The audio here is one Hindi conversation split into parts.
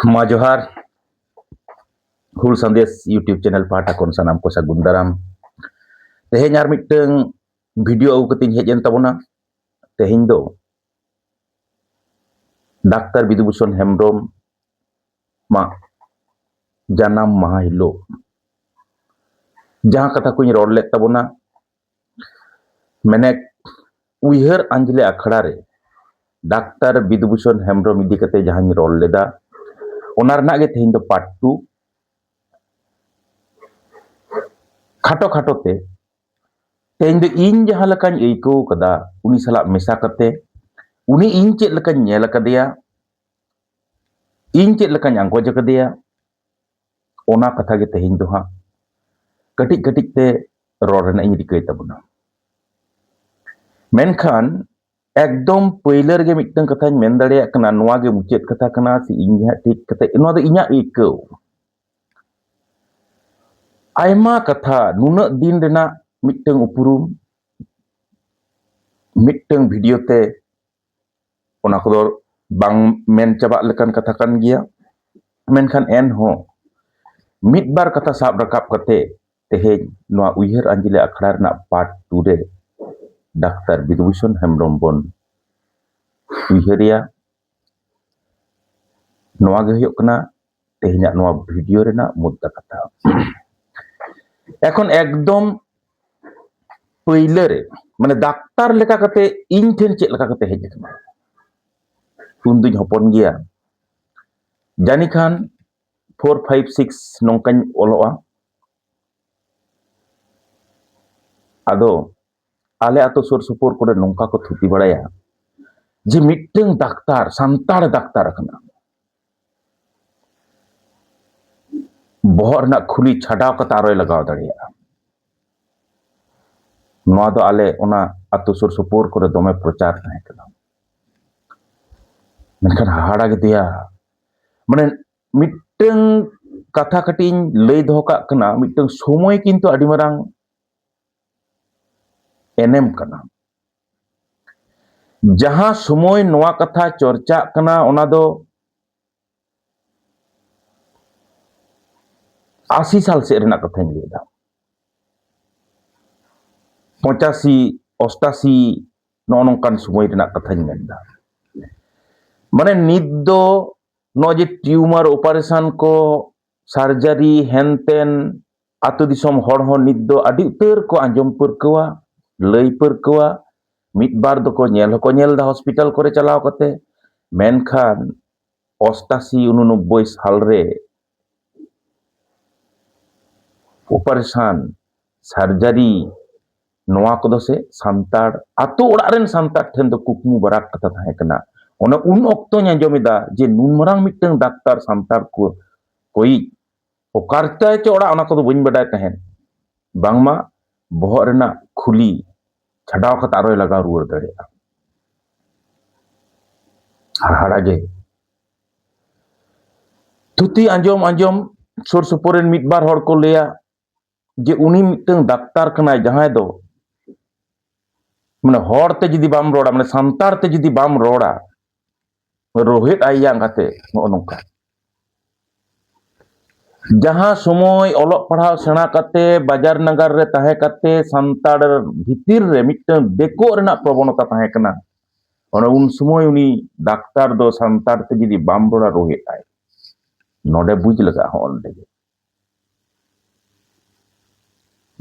Ma Johar, Hul Sandes YouTube channel pahata kon sanam ko sa gundaram. Teheny ar miteng video au kating hejen tabona. Teheny do Dr. Bidubusson Hembrom ma janam maha hilo. Jahan kata kuny rod let tabona menek uihar anjle akhड़ा re Dr. Bidubusson Hembrom idi kate jahan rod leda onar na ge teheny do part 2 khato te teheny do in jahan lekan eiko kada uni salak mesa kate uni in chet lekan nyel kadeya in chet lekan anggo kadeya ona katha ge teheny do ha katik te rod rena ing rikay tabona menkhan ekdom pailer ge miteng kathañ men dareyak kana noa ge muchet katha kana si inya tik kate noa do inya eikau aima katha nunak din rena miteng upurum miteng video te ona kodo bang men cabak lekan kata kan gia menkhan enho mitbar kata sab rakap kate teheny noa uihar anjile akhड़ा rena part 2 re Dr. Bidubusson Hembrom bon uiharia noa ge huyok kana tehenyak noa video rena mudda kata এখন একদম পইলে মানে ডাক্তার লেখা কাতে ইন ঠেন চেক লেখা কাতে হেজ akana উন দুই হপন গিয়া জানি খান 4 5 6 nongkañ oloa ado ale ato sur supur kore nongka ko thuti baraya je mitteng daktar santar daktar akana bohor na khuli chhadaw kata aroy lagaw dareya noa do ale ona ato sur supur kore dome prochar tahe kana menkhan hahara ge dia mane mitteng katha katiñ lay doho kag kana mitteng somoy kintu adi marang enem kana jahan somoy noa katha chorcha kana ona do 80 साल से रना कथाñ लेदा 85 88 no nongkan somoy rena kathañ menda mane nit do no je tumor operation ko surgery henten ato disom hor hon nit do adi utar ko anjom perkawa lay perkawa mitbar do ko nyel da hospital kore chalaw kate menkhan 88 89 साल re operation surgery noa kodo se santar ato orak ren santar then do kukmu barak kata tahe kana ona un okto nya jomida je nun marang miteng daktar santar ko koi okarta che orak ona kodo bañ badai tahen bangma bohok rena khuli chhadaw kata aroy lagaw ruwar dareya hahara ge thuti anjom sur supuren mitbar hor ko leya je uni miteng daktar kanai jahay do mane hor te judi bam roda mane santar te judi bam roda rohit ayang kate no nongka jahan somoy olok padhaw sena kate bajar nagar re tahe kate santar bhitir re miteng beko rena probonota tahe kana ona un somoy uni daktar do santar te judi bam roda rohit ay node buj laga hon lege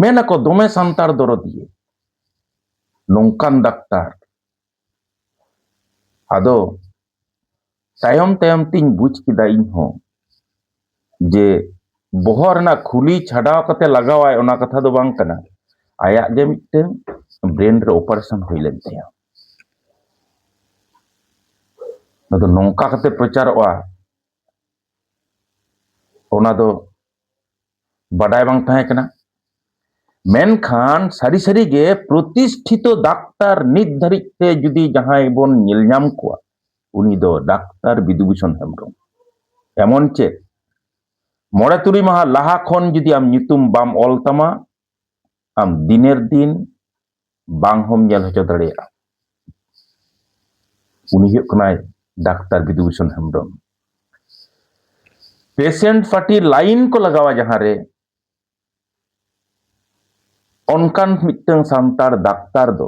mena ko dome santar dorodiye nongkan daktar ado tayom tiñ buj kida inho je bohor na khuli chhadaw kate lagaway ona katha do bang kana ayak ge miteng brain re operation hoilen taya ado nongka kate procharoa ona do badai bang tahe kana menkhan sari ge protishthito daktar nit dharit te judi jahay bon nyel nyam koa uni do Dr. Bidubusson Hembrom emon che mora turi maha laha khon judi am nyutum bam ol tama am diner din bang hom nyel hocho dareya uni huyok kanai Dr. Bidubusson Hembrom patient party line को लगावा जहां रे onkan miteng santar डाक्तार दो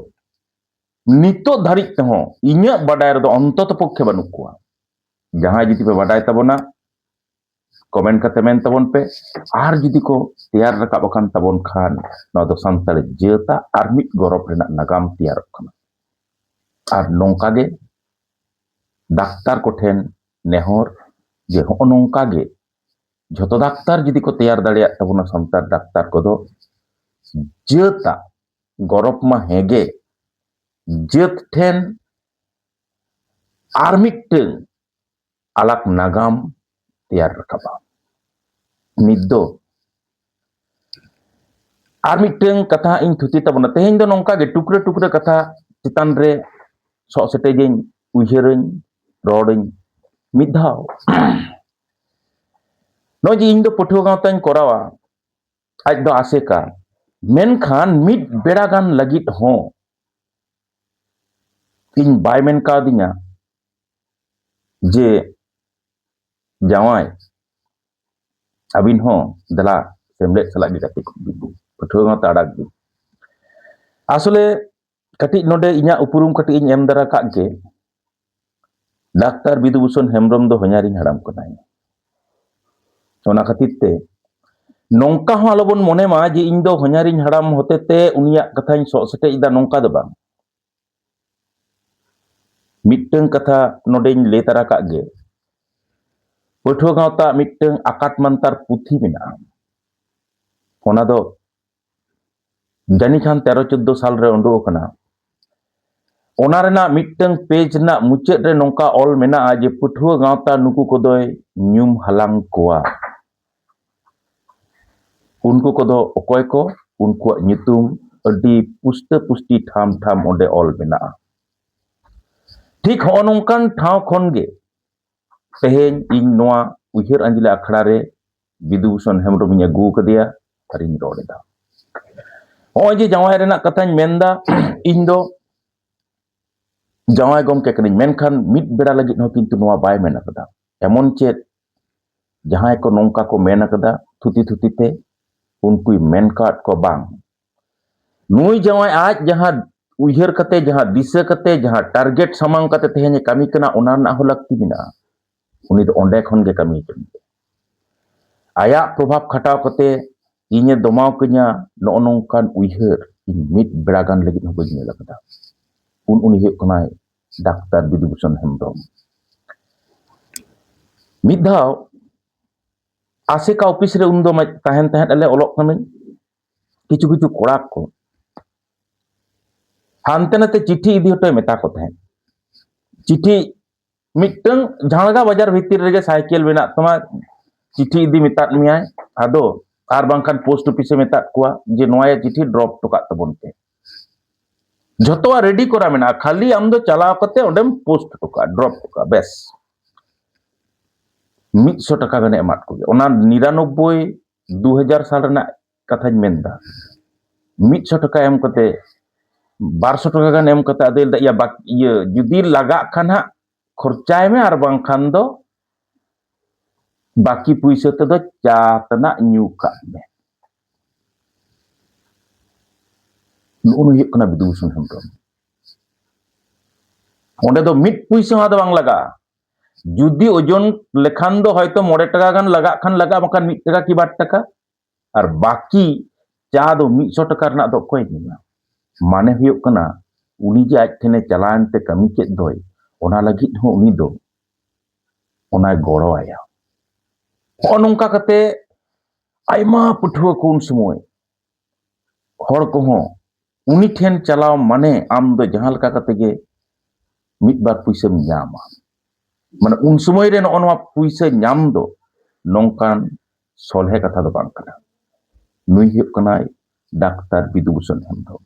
नितो धारित तेहो इन्या बाडाय रदो अंतत पक्षे बानुक कुआ जहां जुदी पे बाडाय ताबोना कमेंट करते मेन ताबोन पे आर जुदी को तैयार रकाब अकान ताबोन खान नवा दो संतार जेता आर मिट गौरव रेना नागाम तैयार अकाना आर नोंका गे डाक्तार को ठेन नेहर जे हो नोंका गे झोतो डाक्तार जुदी को तैयार दाड़िया ताबोना संतार डाक्तार को दो जेता गौरव मा हेगे जेत ठेन are मिटeng alak nagam tiar rakaba niddo ar miteng kata ing thuti tabona teheng do nongka ge tukre tukre kata chitan re sok sete jeng uihereun rodeun midhaw no ji ing do pothua gawtañ korawa aj do aseka menkhan mid beragan lagit ho ing bai men kadinya जे जावाय अबिन हो दला सेमले सला गे कति पठुआ मा ताड़ाक गे आसले कति नोडे इnya उपुरुम कति इन एम दरा काक गे डाक्तार बिदुभूषण हेम्ब्रम दो हኛरिñ हाड़ाम कनाय ओना खातिर ते नोंका हो आलोबन मोने मा जे इन दो हኛरिñ हाड़ाम होतेते उनिया कथाñ सो सेटे इदा नोंका दो बांग मिटeng कथा नोडेñ ले तरा काक गे पठुआ गावता मिटeng आकाट मंतार पुथी मेना ओना दो जानी खान 13-14 साल रे उंडो कना ओना रेना मिटeng पेज ना मुचाद रे नोंका ऑल मेना जे पठुआ गावता नुकु कोदोय न्यूम हलांग कोआ उनको कोदो ओकोय को उनको ᱧᱩᱛᱩᱢ अडी पुष्ट पुष्टि ठाम ठाम ओंडे ऑल मेना ठीक हो नोंकान ठाव खन गे तेहेñ इन नोआ उइहर अंजले अखड़ा रे बिदुभूषण हेम्ब्रम इñ अगू कदिया अरिñ रोडेदा होय जे जावाय रेना कथाñ मेनदा इन दो जावाय गमके कनिñ मेनखान मिद बेड़ा लगित हो किंतु नोआ बाय मेन अकदा एमन चेत जहां को नोंका को मेन अकदा थुती थुती ते उनकुई मेन काट को बांग नुई जावाय आज जहां उइहर कते जहां दिशा कते जहां टारगेट समांग कते तेहेñ कमी कना ओना ना हो लगती बिना उनी दो ओंडे खन गे कमी कनी आया प्रभाव खटाव कते इñe दोमाव कन्या नो नोंकान उइहर इन मिद बेड़ागान लगित हो बइñ लगदा उनी हुयुग कनाय डाक्तार बिदुभूषण हेम्ब्रम मिधाव आसेका ऑफिस रे उन दो ताहेन ताहेन अले ओलोक कनाñ किछु किछु कोड़ा को हानते नाते चिट्ठी इदी हटोय मेता को ताहेन चिट्ठी मिटeng झाड़गा बाजार भीतर रेगे साइकिल मेना तमा चिट्ठी इदी मेतात मियाय आदो आर बांखान पोस्ट ऑफिस मेतात कुआ जे नोया चिट्ठी ड्रॉप टोका तबन पे जतवा रेडी करा मेना खाली आम दो चलाव कते ओंडेम पोस्ट टोका ड्रॉप टोका बेस 100 টাকা गाने एमात को ओना 99 2000 साल रेना कथाñ मेनदा 100 টাকা एम कते 200 টাকা गान एम कते आदेल दा या बाकी ये जुदी लगा खान हा खर्चाय में आर बांखान दो बाकी पुइसा ते दो चा तना न्यू का में नुन हुयुग कना बिदुभूषण हेम्ब्रम ओंडे दो मिट पुइसा हा दो बांग लगा जुदी ओजन लेखान दो हयतो 9 টাকা गान लगा खान लगा बांखान 1 টাকা की 2 টাকা और बाकी चा दो 100 টাকা रना दो कोई निया माने हुयुग कना उनी जे आज ठेने चलान ते कमी चेद दोय ओना लगित हो उनी दो ओना गड़ो आया हो नोंका कते आयमा पठुआ कोन समय हर को हो उनी ठेन चलाव माने आम दो जहां लका कते गे मिद बार पुइसाम ᱧᱟᱢᱟ माने उन समय रे नोआ पुइसा ᱧᱟᱢ दो नोंकान सोलहे कथा दो बांग कना नुई हुयुग कनाय डाक्तार बिदुभूषण हेम्ब्रम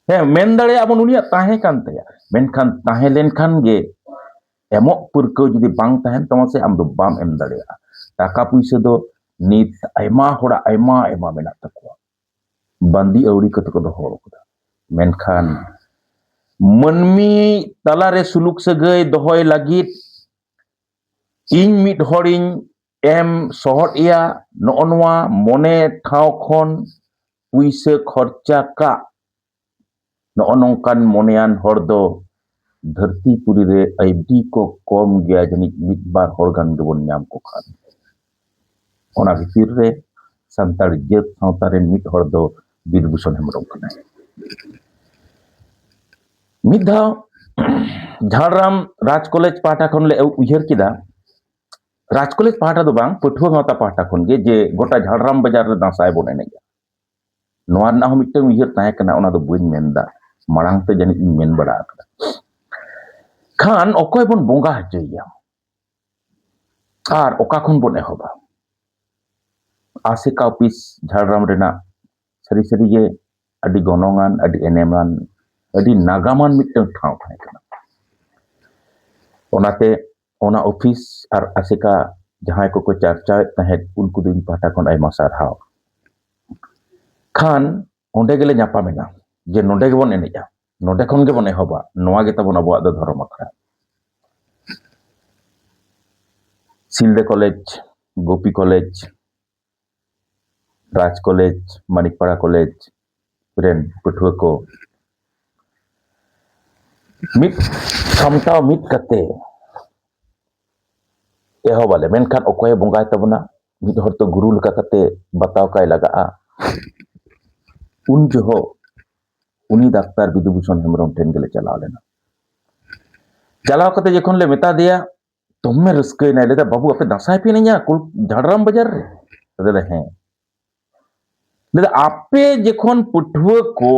हे मेन दाड़े आबन उनिया ताहे कान तया मेनखान ताहे लेनखान गे एमोक पुरको जुदी बांग ताहेन तमा से आम दो बाम एम दाड़ेया टाका पुइसा दो नित आयमा होड़ा आयमा एमा मेना तकवा बंदी अवड़ी कत को दो होड़ कोदा मेनखान मनमी तलारे सुलुक सगै दोहय लागित इन मिद हड़िन em sohot ia nog'o nwa mone ठाव khon puisa khorcha kak nog'o nongkan monean hor do धरती पुरी रे आईडी को कम गया जनी मिद बार हर गान gebon nyam ko khan ona bhitir re santar jaat sawta ren mid hor do Birbhushan Hembrом kanai mid dhaw Jhargram Raj College pahta khon le uyhar kida Raj College pahta do bang pathua gawta pahta khon ge je gota Jhargram bazar re dasai bon eneja noa rena ho mittang uyhar tahe kana ona do bain menda marang te jani in men bada akada khan okoy bon bonga hochoya ar oka khon bon ehoba ASECA office Jhargram rena sari sari ge adi gonongan adi eneman adi nagaman mittang ठाव tahe kana onate ona office ar ASECA jahay ko charcha tahet unku din pahta khon aima sarhaw khan onde gele nyapamena je nonde gebon eneja nonde khon gebon ehoba noa ge tabon abuak do dhorom akhra Silde College, Gopi College, Raj College, Manikpara College, ren pathua ko mit samtaw mit kate ehobale menkhan okoy bongai tabona mid hor to guru leka kate bataw kai lagaa un joho uni Dr. Birbhushan Hembrом ten gele chalaw lena chalaw kate jokhon le meta deya तुम रस्कई ना लेदा बाबू अपने दसाई पे नहीं कुल झाड़राम बाजार रे लेदा हैं लेदा आपे जखन पुठुआ को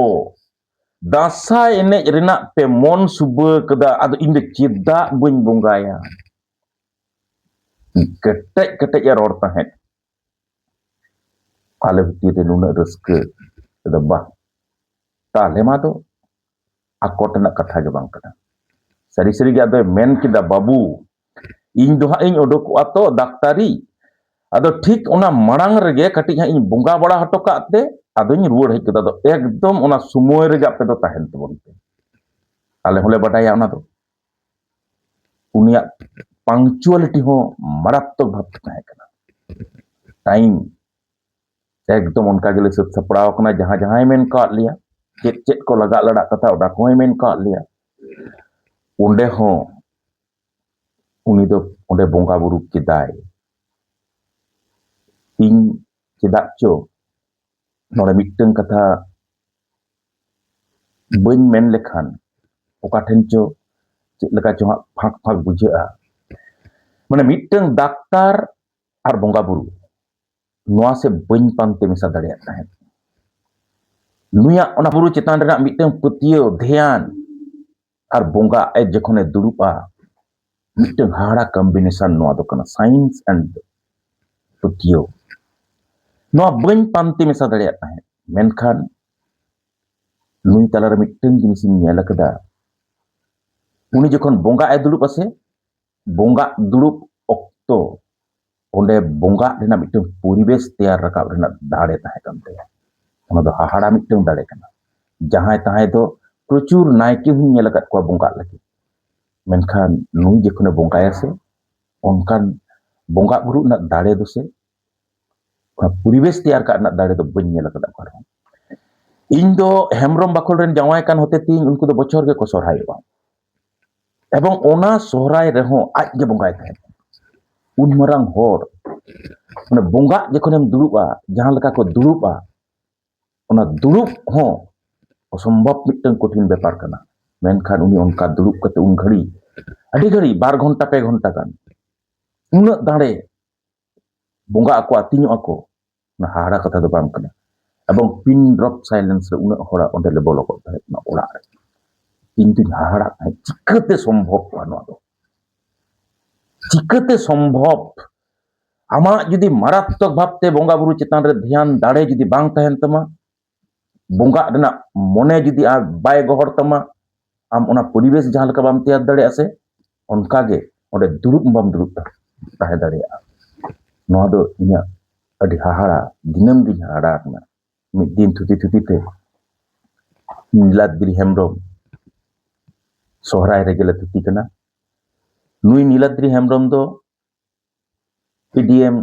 दसाई एने रेना पे मन सुबह कदा आदो इंदे चेदा बन बंगाया कटे कटे या रोड ताहे आले भीतर रे नुना रस्के लेदा बा ताले मा दो आकोट ना कथा ge bang kana sari sari ge ado men kida babu इन दो हाँ इन ओडोक आतो डाक्तारी आदो ठीक ओना मरांग रगे कटी हाँ इन बुंगा बड़ा हटो काते आदो इन रुवाड़ हेज कदा दो एकदम ओना सुमोय रगे आपे दो ताहेन तबन पे आले होले बडाया ओना दो उनिया पंक्चुअलिटी हो मरात्मक भाव ताहे कना टाइम एकदम उनका गेले सब सपड़ाव कना जहां जहां मेन का लिया चेत चेत को लगा लड़ा कथा ओडा को मेन का लिया उंडे हो उनी दो उंडे बोंगा बुरु किदाय इन चेदाक चो नोडे मिट्टन कथा बन मेन लेखान ओका ठेन चो चेद लेका चो फाक फाक बुझा माने मिट्टन डाक्तार आर बोंगा बुरु नोआ से बन पानते मिसा दाड़िया ताहे नुया ओना बुरु चेतान रेना मिट्टन पतियो ध्यान आर बोंगा ए जखने दुरुपा मिट्टन हाड़ा कॉम्बिनेशन नोआ दो कना साइंस एंड पतियो नोआ बन पानते मिसा दाड़िया ताहे मेनखान नुई तलार मिट्टन जिनिस नेल कदा उनी जखन बोंगा ए दुरुप आसे बोंगा दुरुप ऑक्तो ओंडे बोंगा रेना मिट्टन परिवेश तैयार रकाब रेना दाड़े ताहे कानते ओना दो हाहाड़ा मिट्टन दाड़े कना जहां ताहे दो प्रचुर नायके हुन नेल कद को बोंगा लगी मेनखान नुई जखने बोंगाया से ओनकान बोंगा बुरु ना दाड़े दो से परिवेश तैयार का ना दाड़े दो बन नेल कदा को इन दो हेमब्रम बाखल रेन जावाय कान होते तीन उनको दो बछर के को सोहरायबा एवं ओना सोहराय रेहो आज के बोंगाय थाहे उन मरांग होर माने बोंगा जखनेम दुरुबा जहां लेका को दुरुबा ओना दुरुब हो असंभव मिट्टन कठिन व्यापार कना मेनखान उनी उनका दुरुब कते उन घड़ी अडी घड़ी 12 घंटा 2 घंटा गान उन दाड़े बोंगा को आतिनो ako ना हाड़ा कथा दो बाम कना एवं पिन ड्रॉप साइलेंस रे उन होड़ा ओंडे ले बोलो को थाहे ना ओड़ा रे किंतु हाड़ा चिकते संभव पानो दो चिकते संभव आमा जुदी मारात्मक भावते बोंगा बुरु चेतान रे ध्यान दाड़े जुदी बांग ताहेन तमा बोंगा रेना मने जुदी आ बाय गहर तमा आम ओना परिवेश जहां लेका बाम तैयार दाड़े आसे ओनका गे ओंडे दुरुब बाम दुरुब ताहे दाड़े नोआ दो इना अडी हाहाड़ा दिनम दिन हाहाड़ा कना मिद दिन थुती थुती ते नीलाद्रि हेमब्रम सोहराय रे गेले थुती कना नुई नीलाद्रि हेमब्रम दो PDM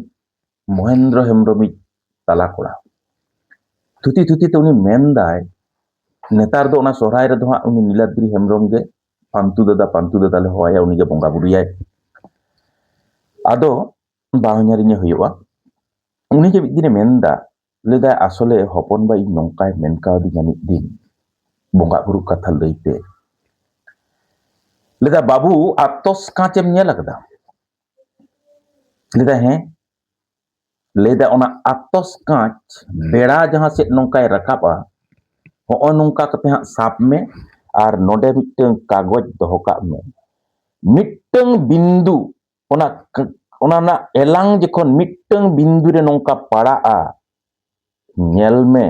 মহেন্দ্র হেমব্রমিজ তালা করা থুতি থুতিতে উনি মেনদায় নেতার দো ওনা সহরাই রে দো হাं উনি নীলাদ্রি হেমব্রম গে পান্তু দাদা লে হওয়াया উনি गे বঙ্গা বুরুয়াय আদো বাহᱧারিᱧᱮ ᱦᱩᱭᱩᱜᱼᱟ উনি গে মিদিনে মেনদা লেদা আসলে হপন বা ᱤᱧ ᱱᱚᱝᱠᱟᱭ ᱢᱮᱱ ᱠᱟᱣᱫᱤᱧᱟ ᱢᱤᱫ ᱫᱤᱱ ᱵᱚᱸᱜᱟ ᱵᱩᱨᱩ ᱠᱟᱛᱷᱟ ᱞᱟᱹᱭᱛᱮ ᱞᱮᱫᱟ ᱵᱟᱵᱩ ᱟᱛᱚᱥ ᱠᱟᱸᱪᱮᱢ ᱧᱮᱞ ᱟᱠᱟᱫᱟ ᱞᱮᱫᱟ ᱦᱮᱸ ᱞᱮᱫᱟ ᱚᱱᱟ ᱟᱛᱚᱥ ᱠᱟᱸᱪ ᱵᱮᱲᱟ ᱡᱟᱦᱟᱸ ᱥᱮᱫ ᱱᱚᱝᱠᱟᱭ ᱨᱟᱠᱟᱵᱟ ᱦᱚᱸᱜᱼᱚ ᱱᱚᱝᱠᱟ ᱠᱟᱛᱮ ᱦᱟᱸᱜ ᱥᱟᱵ ᱢᱮ ᱟᱨ ᱱᱚᱰᱮ ᱢᱤᱫᱴᱟᱝ ᱠᱟᱜᱚᱡᱽ ᱫᱚᱦᱚ ᱠᱟᱜ ᱢᱮ ᱢᱤᱫᱴᱟᱝ ᱵᱤᱱᱫᱩ ᱚᱱᱟ ᱨᱮᱱᱟᱜ ᱮᱞᱟᱝ ᱡᱚᱠᱷᱚᱱ ᱢᱤᱫᱴᱟᱝ ᱵᱤᱱᱫᱩ ᱨᱮ ᱱᱚᱝᱠᱟ ᱯᱟᱲᱟᱜᱼᱟ ᱧᱮᱞ ᱢᱮ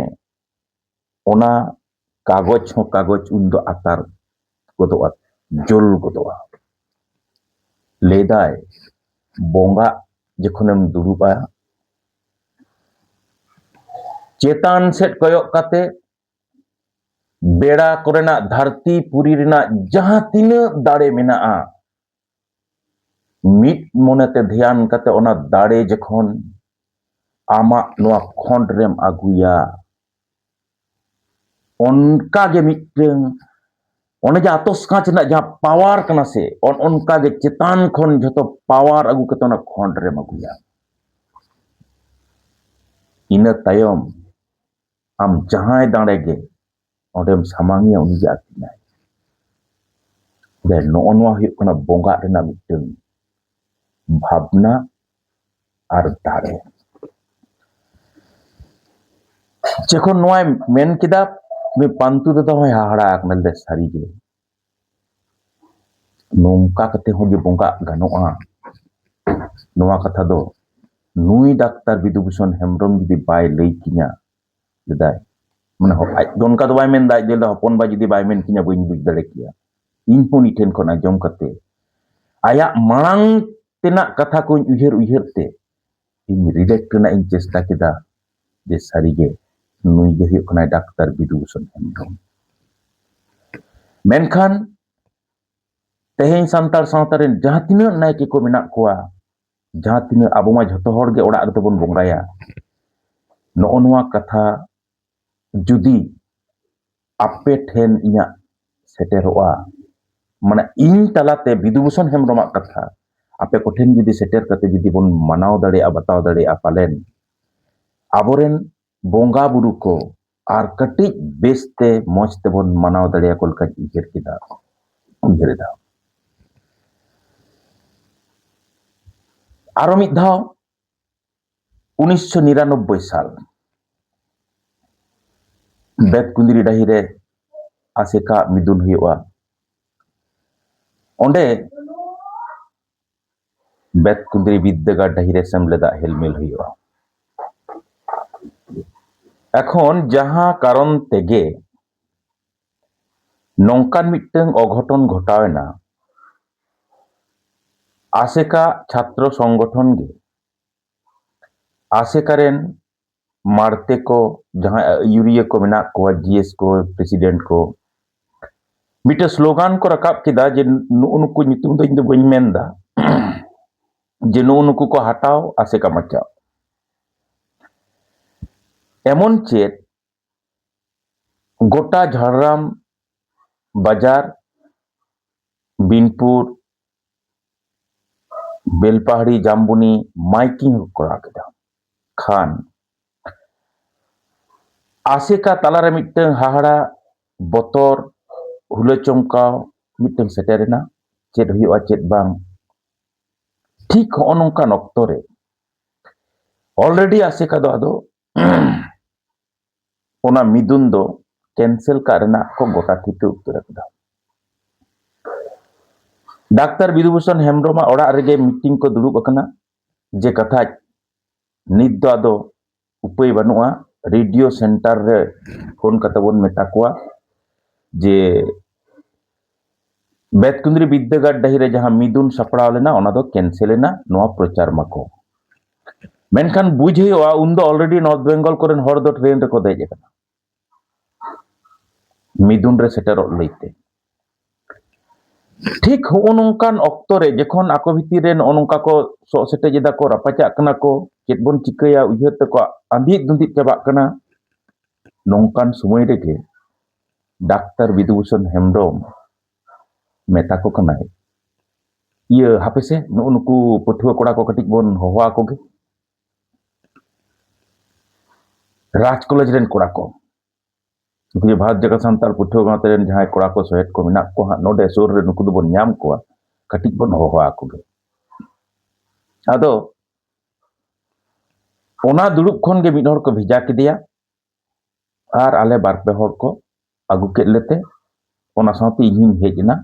ᱚᱱᱟ ᱠᱟᱜᱚᱡᱽ ᱦᱚᱸ ᱠᱟᱜᱚᱡᱽ ᱩᱱ ᱫᱚ ᱟᱛᱟᱨ ᱜᱚᱫᱚᱜᱼᱟ ᱡᱩᱞ ᱜᱚᱫᱚᱜᱼᱟ ᱞᱟᱹᱭᱫᱟᱭ ᱵᱚᱸᱜᱟ ᱡᱚᱠᱷᱚᱱᱮᱢ ᱫᱩᱲᱩᱵᱼᱟ ᱪᱮᱛᱟᱱ ᱥᱮᱫ ᱠᱚᱭᱚᱜ ᱠᱟᱛᱮ बेड़ा कोरेना धरती पुरी रेना जहां तीनाग दाड़े मेनाआ मिट मोनेते ध्यान कते ओना दाड़े जखन आमा नोआ खंड रेम आगुया ओनका गे मिटeng ओने जे आतस कांच ना जहां पावर कना से ओनका गे चेतान खन जतो पावर आगु कते ओना खंड रेम आगुया इना तायम आम जहां दाड़े गे ओडेम सामांगिया उनी गे आतिनाय dan noonwa huyuk kana bonga rena miteng bhabna ar dare jekon noy men kida me pantu da hoy hahara aknal de sari ge nongka kate ho je bonga ganoa noa katha do nui daktar Bidubhushan Hembrom judi bai lei kinya ledai mane ho aj donka do bai men dai je hopon ba judi bai men kinya bain buj dare kiya ᱤᱧ ᱦᱚᱸ ᱱᱤᱴᱷᱮᱱ ᱠᱷᱚᱱ ᱟᱸᱡᱚᱢ ᱠᱟᱛᱮ ᱟᱭᱟᱜ ᱢᱟᱲᱟᱝ ᱛᱮᱱᱟᱜ ᱠᱟᱛᱷᱟ ᱠᱚᱧ ᱩᱭᱦᱟᱹᱨ ᱛᱮ ᱤᱧ ᱨᱤᱞᱮᱠᱴ ᱨᱮᱱᱟᱜ ᱤᱧ ᱪᱮᱥᱴᱟ ᱠᱮᱫᱟ ᱡᱮ ᱥᱟᱹᱨᱤᱜᱮ ᱱᱩᱭ ᱜᱮ ᱦᱩᱭᱩᱜ ᱠᱟᱱᱟᱭ ᱰᱟᱠᱛᱟᱨ ᱵᱤᱫᱩᱵᱷᱩᱥᱚᱱ ᱦᱮᱢᱵᱨᱚᱢ ᱢᱮᱱᱠᱷᱟᱱ ᱛᱮᱦᱮᱧ ᱥᱟᱱᱛᱟᱲ ᱥᱟᱶᱛᱟ ᱨᱮᱱ ᱡᱟᱦᱟᱸ ᱛᱤᱱᱟᱹᱜ ᱱᱟᱭᱠᱮ ᱠᱚ ᱢᱮᱱᱟᱜ ᱠᱚᱣᱟ ᱡᱟᱦᱟᱸ ᱛᱤᱱᱟᱹᱜ ᱟᱵᱚ ᱢᱟ ᱡᱷᱚᱛᱚ ᱦᱚᱲ ᱜᱮ ᱚᱲᱟᱜ ᱨᱮᱫᱚ ᱵᱚᱱ ᱵᱚᱸᱜᱟᱭᱟ ᱱᱚᱜᱼᱚ ᱱᱚᱣᱟ ᱠᱟᱛᱷᱟ ᱡᱩᱫᱤ ᱟᱯᱮ ᱴᱷᱮᱱ ᱤᱧᱟᱹᱜ ᱥᱮᱴᱮᱨᱚᱜᱼᱟ माने इन तलाते विदुभूषण हेम्ब्रमाग कथा आपे कोठेन जुदी सेटेर कते जुदी बोन मानाव दाड़े बताव दाड़े पालेन आबोरेन बोंगा बुरु को आर कटी बेसते मौजते बोन मानाव दाड़े कोलका उयहर किदा उयहरदा आरो मिद धाव 1999 साल बेतकुंदरी डाही रे आसेका मिदुन हुआ ओंडे बेतकुंदरी विद्यागार डाहिरे सेमलेदा हेलमेल हुआ एखन जहां कारण तेगे नौकान मिटeng अघटन घटावेना आसेका छात्र संगठन गे आसेका रेन मारते को जहां यूरिया को मेना को जीएस को प्रेसिडेंट को मिटे स्लोगान को रकाब किदा जे नुनुकु नितुम दो इन दो बइन मेनदा जे नुनुकु को हटाओ आसेका मचाओ एमन चेत गोटा झाड़ग्राम बाजार बिनपुर बेलपहाड़ी जामबुनी माइकिंग करा केदा खान आसेका तालारे मिटeng हाहाड़ा बतर हुला चमकाव मिटeng सेटेरेना चेत हुआ चेत बांग ठीक हो नोंका नक्तो रे ऑलरेडी आसेका दो आदो ओना मिदुन दो कैंसिल करना को गोटा ठिके उत्तर कदा डाक्टर विदुभूषण हेम्ब्रम ओड़ा रेगे मीटिंग को दुड़ुब अकना जे कथा नित दो आदो उपाय बनुआ रेडियो सेंटर रे फोन कते बोन मेता कोआ जे बेतकुंदरी विद्यागार डाही रे जहां मिदुन सपड़ाव लेना ओना दो कैंसिल लेना नोआ प्रचार माको मेनखान बुझ हुआ उन दो ऑलरेडी नॉर्थ बेंगल कोरेन हर दो ट्रेन रे को देज अकना मिदुन रे सेटेर लईते ठीक हो नोंकान ऑक्तो रे जखन आको भितिर रे नोंका को सो सेटे जेदा को रापाचा कना को चेत बोन चिकया उयहर तको आंधी दुंधी चाबा कना नोंकान समय रेगे डाक्टर विधुभूषण हेम्ब्रम मेता को कनाय इये हापेसे नुकु पठुआ कोड़ा को कटिक बोन होवा को गे राज कॉलेज रेन कोड़ा को नुकु भारत जगत संताल पठुआ गांव रेन जहां कोड़ा को सहेत को मिना को हा नोडे सुर रे नुकु दो बोन ᱧᱟᱢ कोआ कटिक बोन होवा को गे आदो ओना दुड़ुब खन गे मिद हर को भेजा किदिया आर आले बार पे हर को आगु केद लेते ओना साथी इहिं हेजना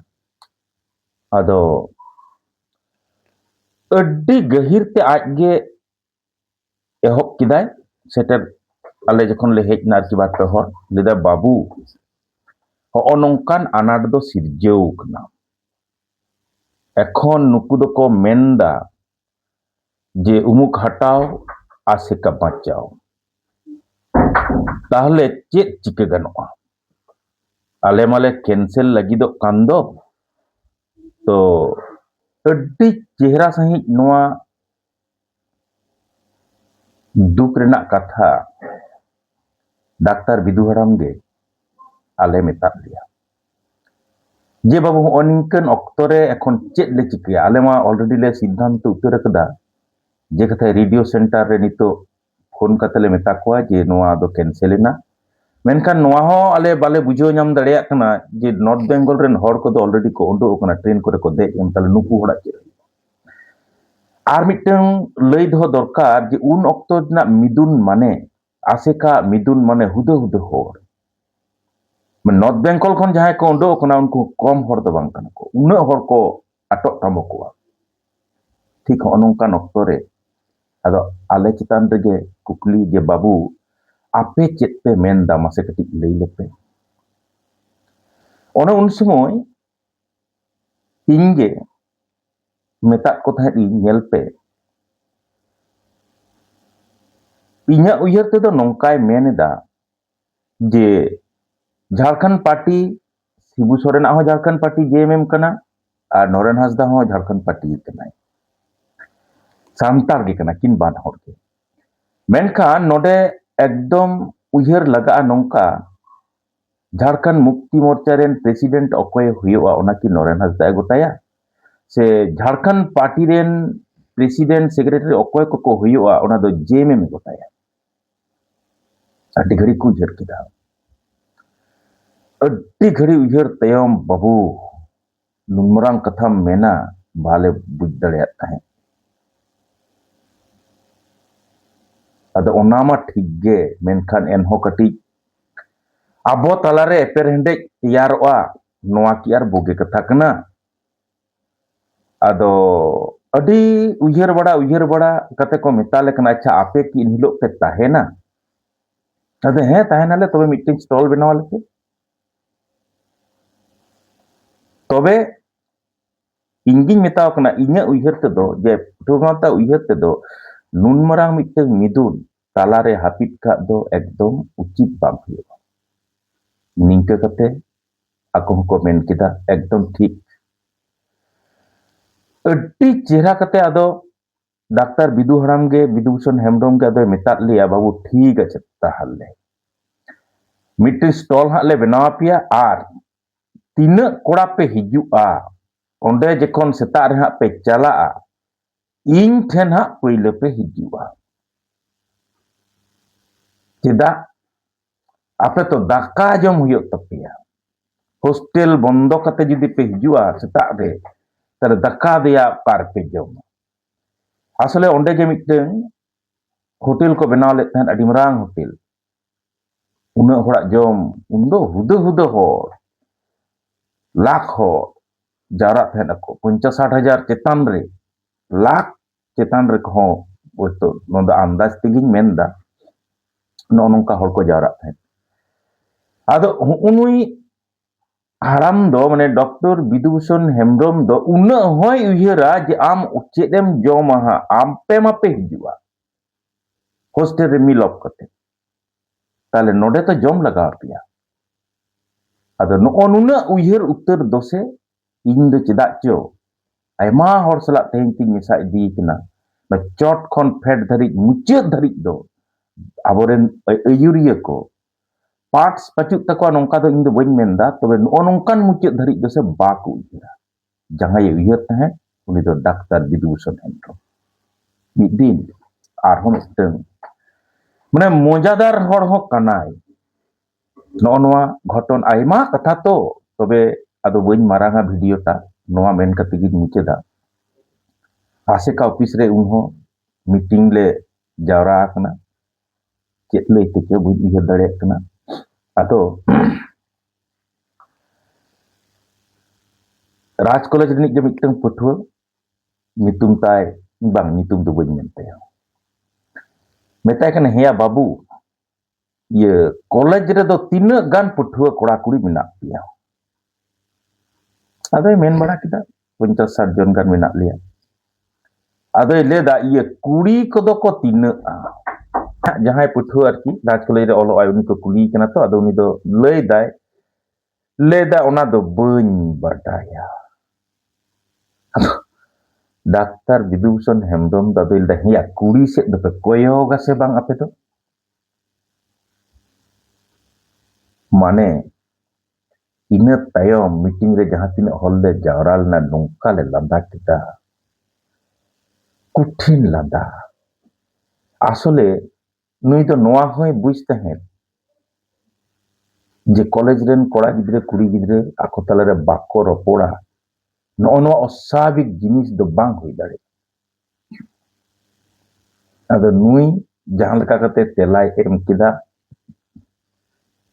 आदो अड्डी गहिर ते आजगे एहब किदाय सेटर आले जखन ले हेजना आरकी बार पे हर लेदा बाबू हो नोंकान आनाट दो सिरजेव कना एखन नुकु दो को मेंदा जे उमुक हटाओ आसेका बाँचाओ ताहले चेत चिके गनोआ आले माले कैंसिल लगिदो कांदो तो अड्डी चेहरा सही नोआ दुख रेना कथा डाक्टर विधु हराम गे आले मेता लिया जे बाबू अनिकन ऑक्टोरे एखन चेत ले चिकया आले मा ऑलरेडी ले सिद्धांत उतर कदा जे कथा रेडियो सेंटर रे नितो फोन कतले मेता कोआ जे नोआ दो कैंसिलेना मेनखान नोआ हो आले बाले बुझो नाम दड़िया कना जे नॉर्थ बेंगल रेन हर को दो ऑलरेडी को उडो कना ट्रेन करे को देज एम ताले नुकु हड़ा चे आर मिटन लई दो दरकार जे उन ऑक्टो ना मिदुन माने आसेका मिदुन माने हुदो हुदो होर नॉर्थ बेंगल खन जहां को उडो कना उनको कम हर दो बांग कना को उना हर को आटक तामो कोआ ठीक हो नोंकान ऑक्टो रे आदो आले चितान रेगे कुकली जे बाबू आपे चेत पे मेनदा मासे कटी लई लेपे ओना उन समय इनगे मेता को थाहे नेल पे इन्या उयहर ते दो नोंकाय मेनेदा जे झारखंड पार्टी शिबू सोरेन हो झारखंड पार्टी जेएमएम कना और नरेन हांसदा हो झारखंड पार्टी कनाय सांतार गे कना किन बान हर के मेनखान नोडे एकदम उयहर लगा नोंका झारखंड मुक्ति मोर्चा रेन प्रेसिडेंट अकोय हुयोआ ओना कि नरेन हांसदा गोटाया से झारखंड पार्टी रेन प्रेसिडेंट सेक्रेटरी अकोय को हुयोआ ओना दो जेएमएम गोटाया अड्डी घड़ी को उयहर किदा अड्डी घड़ी उयहर तयम बाबू नुमरांग कथा मेना बाले बुझ दड़िया ताहे आदो ओना मा ठीक गे मेनखान एनहो कटी आबो तलारे एपेरहेंडे तैयारोआ नोआ की आर बोगे कथा कना आदो अडी उयहर बड़ा कते को मेताले कना अच्छा आपे की इन हिलो पे ताहेना अदे हे ताहेनाले तबे मीटिंग स्टॉल बनावा लेते तबे इंगिन मेताव कना इन्या उयहर ते दो जे ठोगाता उयहर ते दो नुनमरांग मिटे मिदुन तालारे हापिट का दो एकदम उचित बाम हुआ निंके कते आको को मेन किदा एकदम ठीक अड्डी चेहरा कते आदो डाक्टर विधु हराम गे विधुभूषण हेम्ब्रम गे आदो मेता लिया बाबू ठीक আছে ताहले मिटे स्टॉल हां ले बनावा पिया आर तीना कोड़ा पे हिजुआ ओंडे जखन सेता रे हां पे चला इन ठेन हां पहिले पे हिजुआ चेदा आपे तो दाका जम हुयो तपिया हॉस्टल बंद कते जुदी पे हिजुआ सेता रे तारे दाका दिया कार पे जम आसले ओंडे जे मिटन होटल को बनाव ले तहन अडी मरांग होटल उना होड़ा जम उन्दो हुदो हुदो होर लाख हो जारा तहन को 50-60 चेतान रे लाख चेतान रे को तो नोंदा अंदाज तेगिन मेनदा नो नोंका हर को जारा तहन आदो उनुई हाराम दो माने डॉक्टर विधुभूषण हेम्ब्रम दो उना होय उयहरा जे आम चेदेम जमा हा आम पे मापे हिजुआ हॉस्टल रे मिलप कते ताले नोडे तो जम लगा पिया आदो नो नुना उयहर उत्तर दोसे ᱤᱧ ᱫᱚ ᱪᱮᱫᱟᱜ ᱪᱚ ᱟᱭᱢᱟ ᱦᱚᱲ ᱥᱟᱞᱟᱜ ᱛᱮᱦᱮᱧ ᱛᱤᱧ ᱢᱮᱥᱟ ᱤᱫᱤ ᱠᱟᱱᱟ ᱪᱚᱴ ᱠᱷᱚᱱ ᱯᱷᱮᱰ ᱫᱷᱟᱹᱨᱤᱡ ᱢᱩᱪᱟᱹᱫ ᱫᱷᱟᱹᱨᱤᱡ ᱫᱚ ᱟᱵᱚᱨᱮᱱ ᱟᱹᱭᱩᱨᱤᱭᱟᱹ ko parts ᱯᱟᱪᱩᱜ ᱛᱟᱠᱚᱣᱟ ᱱᱚᱝᱠᱟ ᱫᱚ ᱤᱧ ᱫᱚ ᱵᱟᱹᱧ ᱢᱮᱱᱫᱟ ᱛᱚᱵᱮ ᱱᱚᱜᱼᱚ ᱱᱚᱝᱠᱟᱱ ᱢᱩᱪᱟᱹᱫ ᱫᱷᱟᱹᱨᱤᱡ ᱫᱚ ᱥᱮ ᱵᱟᱠᱚ ᱩᱭᱦᱟᱹᱨᱟ ᱡᱟᱦᱟᱸᱭ ᱩᱭᱦᱟᱹᱨ ᱛᱟᱦᱮᱸ उनी दो डाक्तार विदुभूषण हेम्ब्रम मिद दिन आरहों मिदटांग माने मजादार हर हो कनाय नोआ नोआ घटन आयमा कथा तो तबे आदो बइन मारांगा भिडियोटा नोआ मेन कते गिन मुचेदा आसेका ऑफिस रे उनहो मीटिंग ले जावरा आकना चेत लैते के बइन उयहार दाड़ेयाग कना आदो राज कॉलेज रिनिज जे मिदटांग पठुआ नितुम ताय बांग नितुम दो बइन मेनताया मेताय कने हेया बाबू ये कॉलेज रे दो तीना गान पठुआ कोड़ा कुड़ी मेना पिया आदो मेन बड़ा किदा 50-60 जन गान मेना लिया आदो लेदा ये कुड़ी कोदो को तीना जहां पठुआ आरकी राज कॉलेज रे ऑलो आय उनी को कुली कना तो आदो उनी दो लेदा ओना दो बइन बाडाया डाक्तार विदुभूषण हेम्ब्रम दादो लेदा हेया कुड़ी से दो पे कोयोगा से बांग आपे तो माने इना तायम मीटिंग रे जहां तिना हॉल ले जावरा लेना नोंका ले लादा किदा कुठिन लादा आसले नुई तो नोआ होय बुझ तहें जे कॉलेज रेन कोड़ा गिद्रे कुड़ी गिद्रे आको तला रे बाको रपोड़ा नो असाविक जिनिस दो बांग होई दाड़े आदो नुई जहां लेका कते तेलाय एम किदा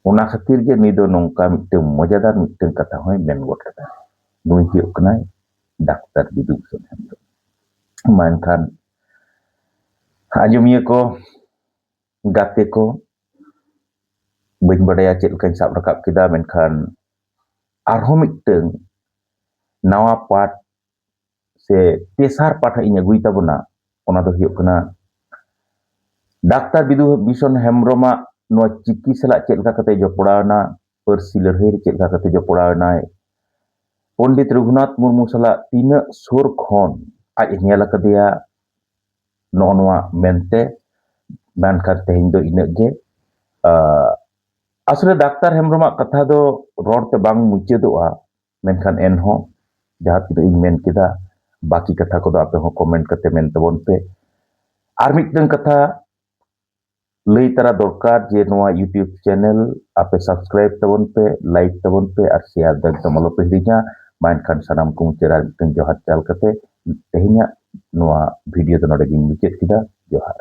ओना खातिर जे नी दो नोंका मिटे मजादार मिटे कथा होय मेन गोट कदा नुई हुयुग कनाय डाक्तार विदुभूषण हेम्ब्रम मानखान आजमिया को गाते को बइन बड़ाया चेद लकाñ साब राकाब किदा मेनखान आरहों मिदटांग नावा पाठ से तेसार पाठ इñ अगुई ताबोना ओना दो हुयुग कना डाक्तार विदुभूषण हेम्ब्रम नोआ चिकी सला चेद लका कते जपड़ावना पारसी लड़ाई रे चेद लका कते जपड़ावनाय पंडित रघुनाथ मुर्मू सला तीना सुर खन आज नेल कदेया नो नोआ मेनते मेनखान तेहेñ दो इना गे आसले डाक्तार हेम्ब्रम कथा दो रोडते बांग मुचेदोआ मेनखान एनहो जहां तिना इñ मेन किदा बाकी कथा को आपे हो कमेंट करते मेन तबन पे आर मिदटांग कथा लई तारा दरकार जे नोआ यूट्यूब चैनल आपे सब्सक्राइब तबन पे लाइक तबन पे और शेयर द एकदम अलो पे हिरिña मेनखान सानाम को मुचेरा मिदटांग जोहार चाल कते तेहेña नोआ वीडियो दो नोडे गिन मुचेद किदा जोहार।